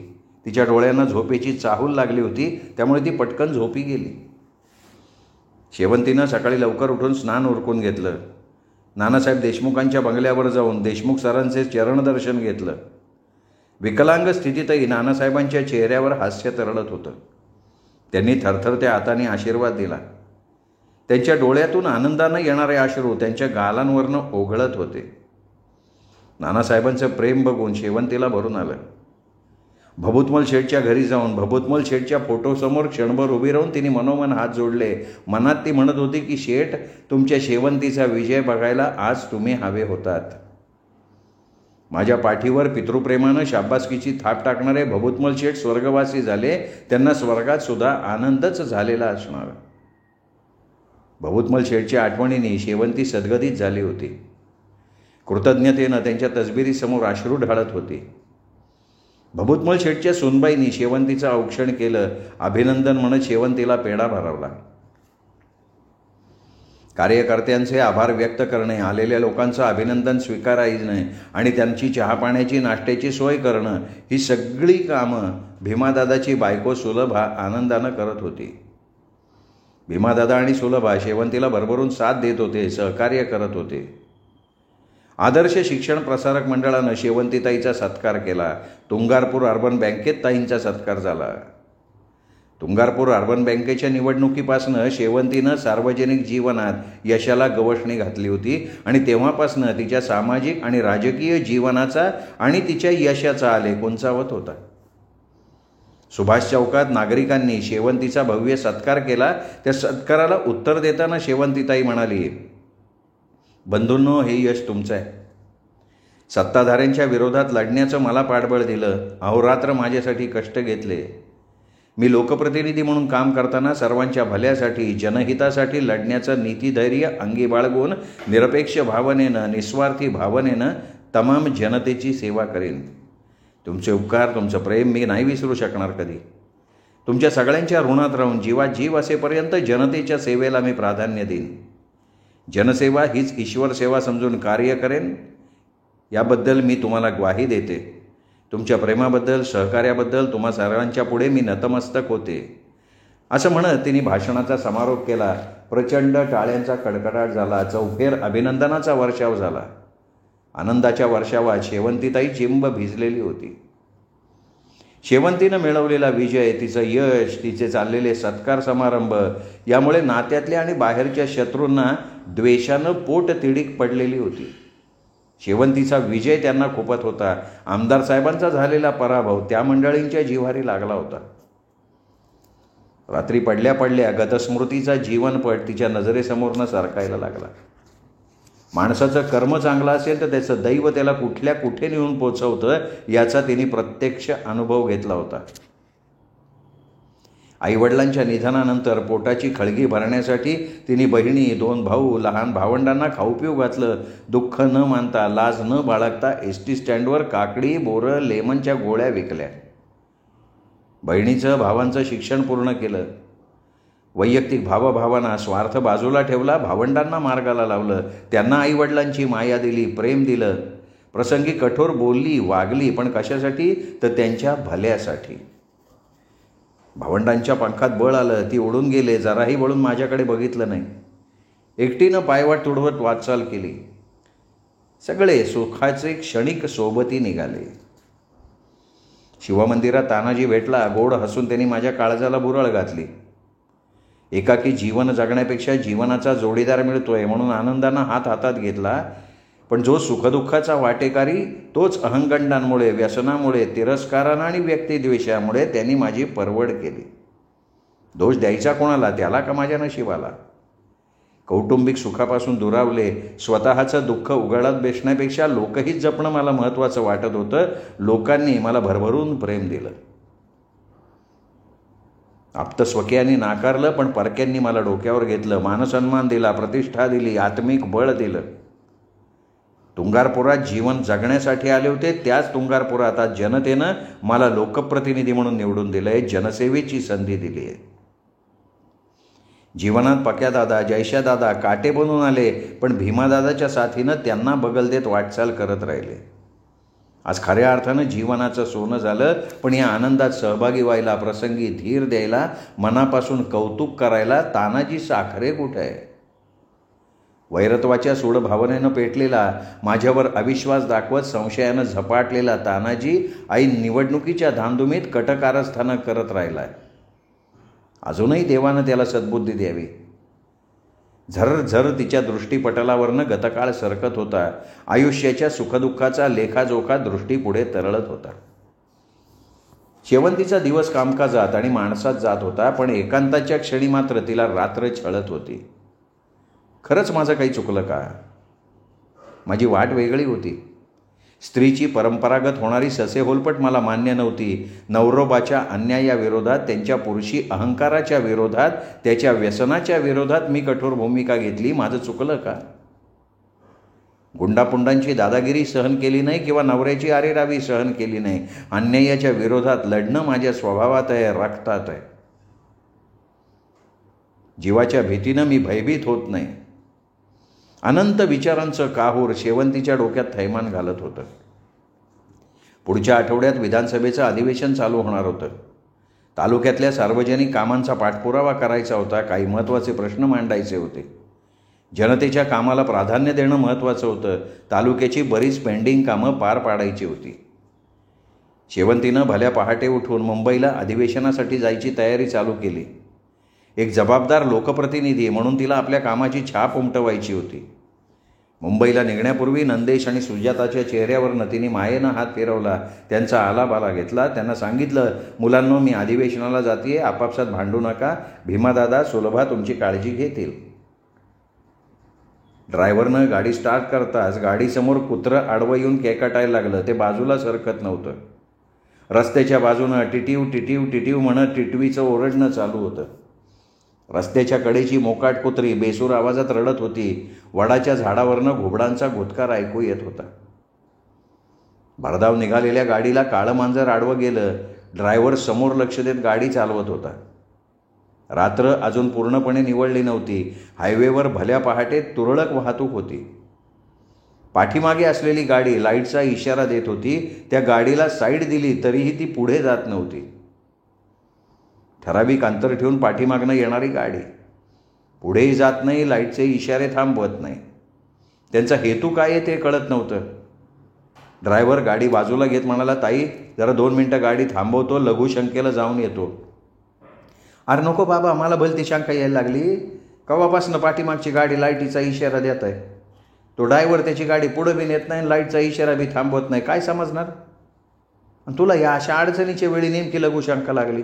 तिच्या डोळ्यांना झोपेची चाहूल लागली होती, त्यामुळे ती पटकन झोपी गेली. शेवंतीनं सकाळी लवकर उठून स्नान उरकून घेतलं. नानासाहेब देशमुखांच्या बंगल्यावर जाऊन देशमुख सरांचे चरणदर्शन घेतलं. विकलांग स्थितीतही नानासाहेबांच्या चेहऱ्यावर हास्य तरळत होतं. त्यांनी थरथरत्या हाताने आशीर्वाद दिला. त्यांच्या डोळ्यातून आनंदानं येणारे अश्रू त्यांच्या गालांवरनं ओघळत होते. नानासाहेबांचं प्रेम बघून शेवंतीला भरून आलं. भभूतमल शेठच्या घरी जाऊन भभूतमल शेठच्या फोटोसमोर क्षणभर उभी राहून तिने मनोमन हात जोडले. मनात ती म्हणत होती की शेठ, तुमच्या शेवंतीचा विजय बघायला आज तुम्ही हवे होतात. माझ्या पाठीवर पितृप्रेमानं शाबासकीची थाप टाकणारे भभूतमल शेठ स्वर्गवासी झाले. त्यांना स्वर्गात सुद्धा आनंदच झालेला असणार. भभूतमल शेठच्या आठवणीने शेवंती सद्गदित झाली होती. कृतज्ञतेनं त्यांच्या तसबिरीसमोर अश्रू ढाळत होती. भभूतमल शेठच्या सुनबाईंनी शेवंतीचं औक्षण केलं. अभिनंदन म्हणत शेवंतीला पेढा भरवला. कार्यकर्त्यांचे आभार व्यक्त करणे, आलेल्या लोकांचं अभिनंदन स्वीकारायचं आणि त्यांची चहापाण्याची, नाश्त्याची सोय करणं ही सगळी कामं भीमादादाची बायको सुलभा आनंदानं करत होती. भीमादादा आणि सुलभा शेवंतीला भरभरून साथ देत होते, सहकार्य करत होते. आदर्श शिक्षण प्रसारक मंडळानं शेवंतीताईचा सत्कार केला. तुंगारपूर अर्बन बँकेत ताईंचा सत्कार झाला. तुंगारपूर अर्बन बँकेच्या निवडणुकीपासनं शेवंतीनं सार्वजनिक जीवनात यशाला गवसणी घातली होती आणि तेव्हापासनं तिच्या सामाजिक आणि राजकीय जीवनाचा आणि तिच्या यशाचा आलेख उंचावत होता. सुभाष चौकात नागरिकांनी शेवंतीचा भव्य सत्कार केला. त्या सत्काराला उत्तर देताना शेवंतीताई म्हणाली, बंधूंनो, हे यश तुमचं आहे. सत्ताधाऱ्यांच्या विरोधात लढण्याचं मला पाठबळ दिलं. अहोरात्र माझ्यासाठी कष्ट घेतले. मी लोकप्रतिनिधी म्हणून काम करताना सर्वांच्या भल्यासाठी, जनहितासाठी लढण्याचं नीतिधैर्य अंगी बाळगून निरपेक्ष भावनेनं, निस्वार्थी भावनेनं तमाम जनतेची सेवा करेन. तुमचे उपकार, तुमचं प्रेम मी नाही विसरू शकणार कधी. तुमच्या सगळ्यांच्या ऋणात राहून जीवात जीव असेपर्यंत जनतेच्या सेवेला मी प्राधान्य देईन. जनसेवा हीच ईश्वर सेवा समजून कार्य करेन. याबद्दल मी तुम्हाला ग्वाही देते. तुमच्या प्रेमाबद्दल, सहकार्याबद्दल तुम्हा सर्वांच्या पुढे मी नतमस्तक होते. असं म्हणत तिने भाषणाचा समारोप केला. प्रचंड टाळ्यांचा कडकडाट झाला. चौफेर अभिनंदनाचा वर्षाव झाला. आनंदाच्या वर्षावात शेवंतीताई चिंब भिजलेली होती. शेवंतीनं मिळवलेला विजय, तिचं यश, तिचे चाललेले सत्कार समारंभ यामुळे नात्यातल्या आणि बाहेरच्या शत्रूंना द्वेषानं पोट तिडीक पडलेली होती. शेवंतीचा विजय त्यांना खुपत होता. आमदार साहेबांचा झालेला पराभव त्या मंडळींच्या जिव्हारी लागला होता. रात्री पडल्या पडल्या गतस्मृतीचा जीवनपट तिच्या नजरेसमोरनं सरकायला लागला. माणसाचं कर्म चांगलं असेल तर त्याचं दैव त्याला कुठल्या कुठे नेऊन पोचवतं याचा तिने प्रत्यक्ष अनुभव घेतला होता. आईवडिलांच्या निधनानंतर पोटाची खळगी भरण्यासाठी तिने बहिणी, 2 भाऊ, लहान भावंडांना खाऊपिऊ घातलं. दुःख न मानता, लाज न बाळगता एसटी स्टँडवर काकडी, बोरं, लेमनच्या गोळ्या विकल्या. बहिणीचं, भावांचं शिक्षण पूर्ण केलं. वैयक्तिक भावभावना, स्वार्थ बाजूला ठेवला. भावंडांना मार्गाला लावलं. त्यांना आईवडिलांची माया दिली, प्रेम दिलं. प्रसंगी कठोर बोलली, वागली, पण कशासाठी तर त्यांच्या भल्यासाठी. भावंडांच्या पंखात बळ आलं, ती ओढून गेले, जराही वळून माझ्याकडे बघितलं नाही. एकटीनं पायवाट तुडवत वाटचाल केली. सगळे सुखाचे क्षणिक सोबती निघाले. शिवमंदिरात तानाजी भेटला. गोड हसून त्यांनी माझ्या काळजाला बुरळ घातली. एकाकी जीवन जगण्यापेक्षा जीवनाचा जोडीदार मिळतोय म्हणून आनंदानं हात हातात घेतला. पण जो सुखदुःखाचा वाटेकारी तोच अहंगंडांमुळे, व्यसनामुळे, तिरस्कारानं आणि व्यक्तिद्वेषामुळे त्यांनी माझी परवड केली. दोष द्यायचा कोणाला, त्याला का माझ्या नशिबाला? कौटुंबिक सुखापासून दुरावले. स्वतःचं दुःख उघडात बेसण्यापेक्षा लोकहित जपणं मला महत्त्वाचं वाटत होतं. लोकांनी मला भरभरून प्रेम दिलं. आप्तस्वकीयांनी नाकारलं, पण परक्यांनी मला डोक्यावर घेतलं, मानसन्मान दिला, प्रतिष्ठा दिली, आत्मिक बळ दिलं. तुंगारपुरात जीवन जगण्यासाठी आले होते, त्याच तुंगारपुरात आज जनतेनं मला लोकप्रतिनिधी म्हणून निवडून दिलंय, जनसेवेची संधी दिली आहे. जीवनात पक्यादादा, जयशादादा काटे बनून आले, पण भीमादादाच्या साथीनं त्यांना बगल देत वाटचाल करत राहिले. आज खऱ्या अर्थानं जीवनाचं सोनं झालं. पण या आनंदात सहभागी व्हायला, प्रसंगी धीर द्यायला, मनापासून कौतुक करायला तानाजी साखरे कुठे आहे? वैरत्वाच्या सूड भावनेनं पेटलेला, माझ्यावर अविश्वास दाखवत संशयानं झपाटलेला तानाजी ऐन निवडणुकीच्या धामधुमीत कटकारस्थानं करत राहिलाय. अजूनही देवानं त्याला सद्बुद्धी द्यावी. झरझर तिच्या दृष्टीपटलावरनं गतकाळ सरकत होता. आयुष्याच्या सुखदुःखाचा लेखाजोखा दृष्टीपुढे तरळत होता. शेवंतीचा दिवस कामकाजात आणि माणसात जात होता, पण एकांताच्या क्षणी मात्र तिला रात्र छळत होती. खरंच माझं काही चुकलं का? माझी वाट वेगळी होती. स्त्रीची परंपरागत होणारी ससेहोलपट मला मान्य नव्हती. नवरोबाच्या अन्यायाविरोधात, त्यांच्या पुरुषी अहंकाराच्या विरोधात, त्याच्या व्यसनाच्या विरोधात मी कठोर भूमिका घेतली. माझं चुकलं का? गुंडापुंडांची दादागिरी सहन केली नाही किंवा नवऱ्याची आरेरावी सहन केली नाही. अन्यायाच्या विरोधात लढणं माझ्या स्वभावात आहे, रक्तात आहे. जीवाच्या भीतीनं मी भयभीत होत नाही. अनंत विचारांचं काहूर शेवंतीच्या डोक्यात थैमान घालत होतं. पुढच्या आठवड्यात विधानसभेचं अधिवेशन चालू होणार होतं. तालुक्यातल्या सार्वजनिक कामांचा पाठपुरावा करायचा होता. काही महत्त्वाचे प्रश्न मांडायचे होते. जनतेच्या कामाला प्राधान्य देणं महत्त्वाचं होतं. तालुक्याची बरीच पेंडिंग कामं पार पाडायची होती. शेवंतीनं भल्या पहाटे उठून मुंबईला अधिवेशनासाठी जायची तयारी चालू केली. एक जबाबदार लोकप्रतिनिधी म्हणून तिला आपल्या कामाची छाप उमटवायची होती. मुंबईला निघण्यापूर्वी नंदेश आणि सुजाताच्या चेहऱ्यावरनं तिने मायेनं हात फिरवला. त्यांचा आलाबाला घेतला. त्यांना सांगितलं, मुलांनो, मी अधिवेशनाला जातीये, आपापसात भांडू नका. भीमादादा, सुलभा तुमची काळजी घेतील. ड्रायव्हरनं गाडी स्टार्ट करताच गाडीसमोर कुत्रं आडवं येऊन केकाटायला लागलं. ते बाजूला सरकत नव्हतं. रस्त्याच्या बाजूनं टिटीव टिटीव टिटीव म्हणत टिटवीचं ओरडणं चालू होतं. रस्त्याच्या कडेची मोकाट कुत्री बेसूर आवाजात रडत होती. वडाच्या झाडावरनं घुबडांचा घुतकार ऐकू येत होता. भरधाव निघालेल्या गाडीला काळं मांजर आडवं गेलं. ड्रायव्हर समोर लक्ष देत गाडी चालवत होता. रात्र अजून पूर्णपणे निवळली नव्हती. हायवेवर भल्या पहाटे तुरळक वाहतूक होती. पाठीमागे असलेली गाडी लाईटचा इशारा देत होती. त्या गाडीला साईड दिली तरीही ती पुढे जात नव्हती. ठराविक अंतर ठेवून पाठीमागनं येणारी गाडी पुढेही जात नाही, लाईटचे इशारे थांबवत नाही. त्यांचा हेतू काय आहे ते कळत नव्हतं. ड्रायव्हर गाडी बाजूला घेत म्हणाला, ताई, जरा 2 मिनटं गाडी थांबवतो, लघुशंकेला जाऊन येतो. अरे नको बाबा, मला भलती शंका यायला लागली. कवापासनं पाठीमागची गाडी लाईटीचा इशारा देत आहे. तो ड्रायव्हर त्याची गाडी पुढं बी नेत नाही, लाईटचा इशारा बी थांबवत नाही. काय समजणार? आणि तुला या अशा अडचणीच्या वेळी नेमकी लघुशंका लागली.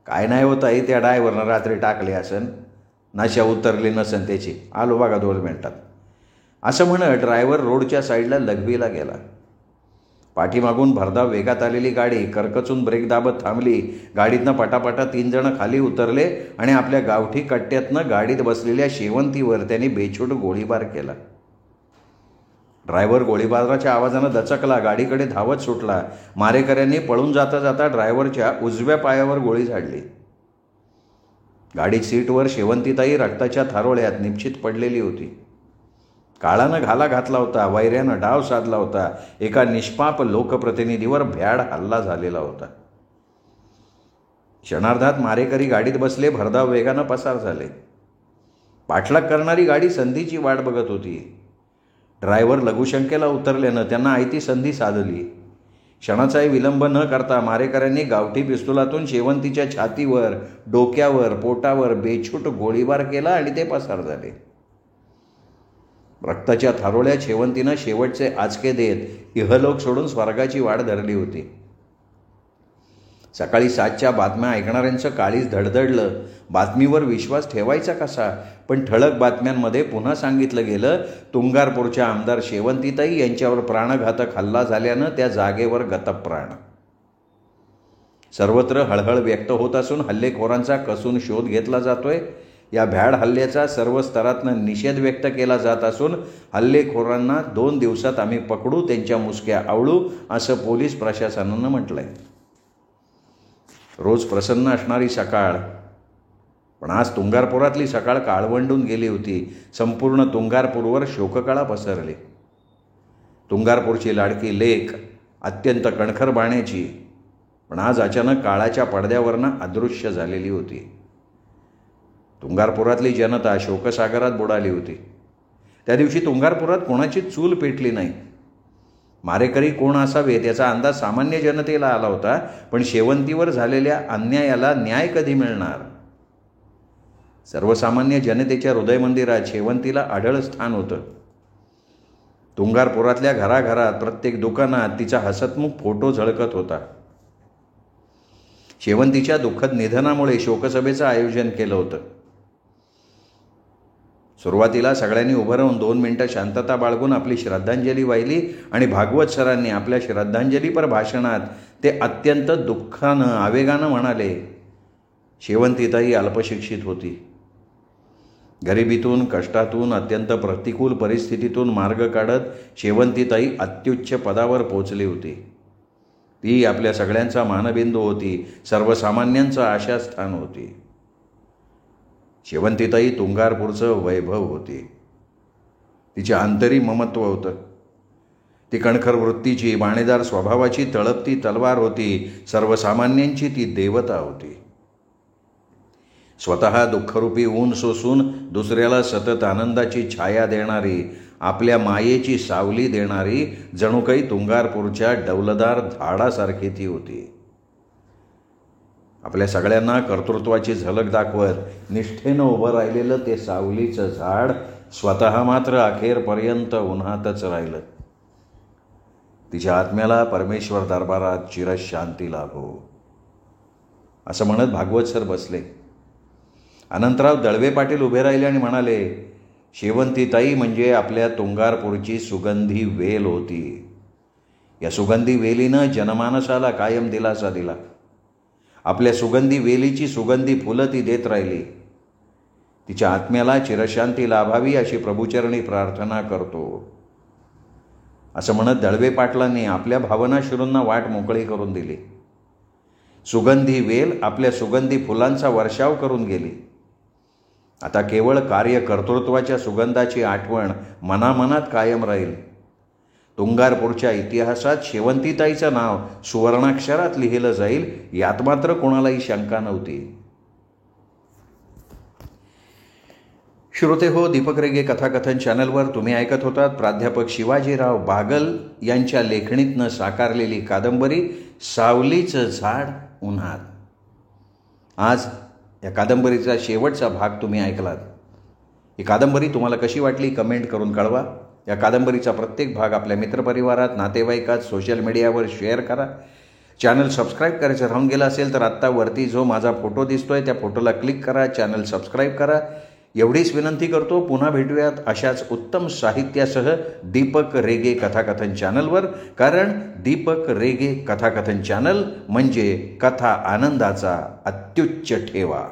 काय नाही होत आहे, त्या ड्रायव्हरनं रात्री टाकली असन, नशा उतरली नसन त्याची. आलो बघा 2 मिनटात. असं म्हणत ड्रायव्हर रोडच्या साईडला लघवीला गेला. पाठीमागून भरधाव वेगात आलेली गाडी करकचून ब्रेक दाबत थांबली. गाडीतनं पटापटा 3 जण खाली उतरले आणि आपल्या गावठी कट्ट्यातनं गाडीत बसलेल्या शेवंतीवर त्यांनी बेछूट गोळीबार केला. ड्रायव्हर गोळीबाराच्या आवाजानं दचकला, गाडीकडे धावत सुटला. मारेकऱ्यांनी पळून जाता जाता ड्रायव्हरच्या उजव्या पायावर गोळी झाडली. गाडीत सीटवर शेवंतीताई रक्ताच्या थारोळ्यात निश्चित पडलेली होती. काळानं घाला घातला होता. वैऱ्यानं डाव साधला होता. एका निष्पाप लोकप्रतिनिधीवर भ्याड हल्ला झालेला होता. क्षणार्धात मारेकरी गाडीत बसले, भरधाव वेगानं पसार झाले. पाठलाग करणारी गाडी संधीची वाट बघत होती. ड्रायव्हर लघुशंकेला उतरल्यानं त्यांना आयती संधी साधली. क्षणाचाही विलंब न करता मारेकऱ्यांनी गावठी पिस्तुलातून शेवंतीच्या छातीवर, डोक्यावर, पोटावर बेछूट गोळीबार केला आणि ते पसार झाले. रक्ताच्या थारोळ्या शेवंतीनं शेवटचे आचके देत इहलोक सोडून स्वर्गाची वाट धरली होती. सकाळी 7च्या बातम्या ऐकणाऱ्यांचं काळीज धडधडलं. बातमीवर विश्वास ठेवायचा कसा? पण ठळक बातम्यांमध्ये पुन्हा सांगितलं गेलं, तुंगारपूरच्या आमदार शेवंतीताई यांच्यावर प्राणघातक हल्ला झाल्यानं त्या जागेवर गतप्राण. सर्वत्र हळहळ व्यक्त होत असून हल्लेखोरांचा कसून शोध घेतला जातोय. या भ्याड हल्ल्याचा सर्व स्तरातनं निषेध व्यक्त केला जात असून हल्लेखोरांना 2 दिवसात आम्ही पकडू, त्यांच्या मुसक्या आवळू, असं पोलीस प्रशासनानं म्हटलंय. रोज प्रसन्न असणारी सकाळ, पण आज तुंगारपुरातली सकाळ काळवंडून गेली होती. संपूर्ण तुंगारपूरवर शोककळा पसरली. तुंगारपूरची लाडकी लेक अत्यंत कणखर बाण्याची, पण आज अचानक काळाच्या पडद्यावरनं अदृश्य झालेली होती. तुंगारपुरातली जनता शोकसागरात बुडाली होती. त्या दिवशी तुंगारपुरात कोणाची चूल पेटली नाही. मारेकरी कोण असावेत याचा अंदाज सामान्य जनतेला आला होता, पण शेवंतीवर झालेल्या अन्यायाला न्याय कधी मिळणार? सर्वसामान्य जनतेच्या हृदयमंदिरात शेवंतीला अढळ स्थान होतं. तुंगारपुरातल्या घराघरात, प्रत्येक दुकानात तिचा हसतमुख फोटो झळकत होता. शेवंतीच्या दुःखद निधनामुळे शोकसभेचं आयोजन केलं होतं. सुरुवातीला सगळ्यांनी उभं राहून 2 मिनिटं शांतता बाळगून आपली श्रद्धांजली वाहिली आणि भागवत सरांनी आपल्या श्रद्धांजलीपर भाषणात ते अत्यंत दुःखानं, आवेगानं म्हणाले, शेवंतीताई अल्पशिक्षित होती. गरिबीतून, कष्टातून, अत्यंत प्रतिकूल परिस्थितीतून मार्ग काढत शेवंतीताई अत्युच्च पदावर पोचली होती. ती आपल्या सगळ्यांचा मानबिंदू होती, सर्वसामान्यांचं आशास्थान होती. शेवंतीताई तुंगारपूरचं वैभव होती. तिचे आंतरी ममत्व होतं. ती कणखर वृत्तीची, बाणेदार स्वभावाची तळपती तलवार होती. सर्वसामान्यांची ती देवता होती. स्वतः दुःखरूपी ऊन सोसून दुसऱ्याला सतत आनंदाची छाया देणारी, आपल्या मायेची सावली देणारी, जणू काही तुंगारपूरच्या डौलदार झाडासारखी ती होती. आपल्या सगळ्यांना कर्तृत्वाची झलक दाखवत निष्ठेनं उभं राहिलेलं ते सावलीचं झाड स्वतः मात्र अखेरपर्यंत उन्हातच राहिलं. तिच्या आत्म्याला परमेश्वर दरबारात चिरशांती लाभो, असं म्हणत भागवत सर बसले. अनंतराव दळवे पाटील उभे राहिले आणि म्हणाले, शेवंतीताई म्हणजे आपल्या तुंगारपूरची सुगंधी वेल होती. या सुगंधी वेलीनं जनमानसाला कायम दिलासा दिला. आपल्या सुगंधी वेलीची सुगंधी फुलं ती देत राहिली. तिच्या आत्म्याला चिरशांती लाभावी अशी प्रभुचरणी प्रार्थना करतो, असं म्हणत दळवे पाटलांनी आपल्या भावनाश्रूंना वाट मोकळी करून दिली. सुगंधी वेल आपल्या सुगंधी फुलांचा वर्षाव करून गेली. आता केवळ कार्यकर्तृत्वाच्या सुगंधाची आठवण मनामनात कायम राहील. तुंगारपूरच्या इतिहासात शेवंतीताईचं नाव सुवर्णाक्षरात लिहिलं जाईल, यात मात्र कोणालाही शंका नव्हती. श्रोते हो, दीपक रेगे कथाकथन चॅनलवर तुम्ही ऐकत होतात प्राध्यापक शिवाजीराव बागल यांच्या लेखणीतनं साकारलेली कादंबरी सावलीचं झाड उन्हात. आज या कादंबरीचा शेवटचा भाग तुम्ही ऐकलात. ही कादंबरी तुम्हाला कशी वाटली कमेंट करून कळवा. या कादंबरीचा प्रत्येक भाग आपल्या मित्रपरिवारात, नातेवाईकात, सोशल मीडियावर शेअर करा. चॅनल सबस्क्राईब करायचं राहून गेलं असेल तर आत्ता वरती जो माझा फोटो दिसतोय त्या फोटोला क्लिक करा, चॅनल सबस्क्राईब करा. एवढीच विनंती करतो. पुन्हा भेटूयात अशाच उत्तम साहित्यासह दीपक रेगे कथाकथन चॅनलवर. कारण दीपक रेगे कथाकथन चॅनल म्हणजे कथा आनंदाचा अत्युच्च ठेवा.